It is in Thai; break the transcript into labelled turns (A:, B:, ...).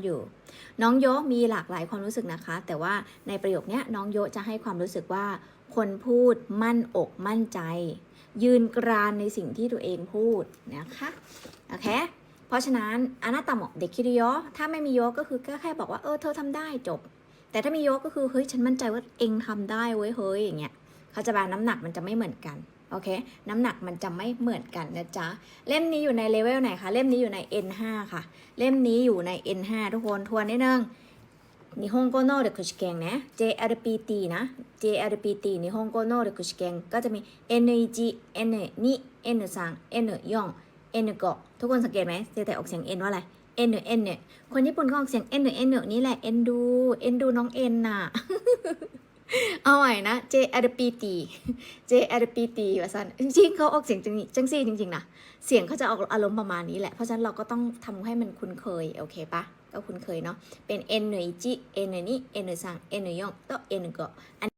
A: อยู่น้องโยมีหลากหลายความรู้สึกนะคะแต่ว่าในประโยคนี้น้องโยจะให้ความรู้สึกว่าคนพูดมั่นอกมั่นใจยืนกรานในสิ่งที่ตัวเองพูดนะคะโอเคเพราะฉะนั้นอานาตามเด็กคิริโยถ้าไม่มีโยก็คือก็แค่บอกว่าเธอทำได้จบแต่ถ้ามีโยก็คือเฮ้ยฉันมั่นใจว่าเองทำได้เว้ยเฮ้ยอย่างเงี้ยเขาจะบาน้ำหนักมันจะไม่เหมือนกันโอเคน้ำหนักมันจะไม่เหมือนกันนะจ๊ะเล่มนี้อยู่ในเลเวลไหนคะเล่มนี้อยู่ใน N5 ค่ะเล่มนี้อยู่ใน N5 ทุกคนทวนนิดนึง日本語能力試験ね JLPT นะ JLPT 日本語能力試験ก็จะมี N1 N2 N3 N4 N5 ทุกคนสังเกตไหมแต่ออกเสียง N ว่าอะไร N N คนญี่ปุ่นก็ออกเสียง N N นี่แหละ N ดูน้อง N น่ะ เอาใหม่นะ JLPT JLPT ว่าสั้นจริงๆเขาออกเสียงจังซี่จริงๆนะเสียงเขาจะออกอารมณ์ประมาณนี้แหละเพราะฉะนั้นเราก็ต้องทำให้มันคุ้นเคยโอเคปะก็คุ้นเคยเนาะเป็น N1 N2 N3 N4 と N5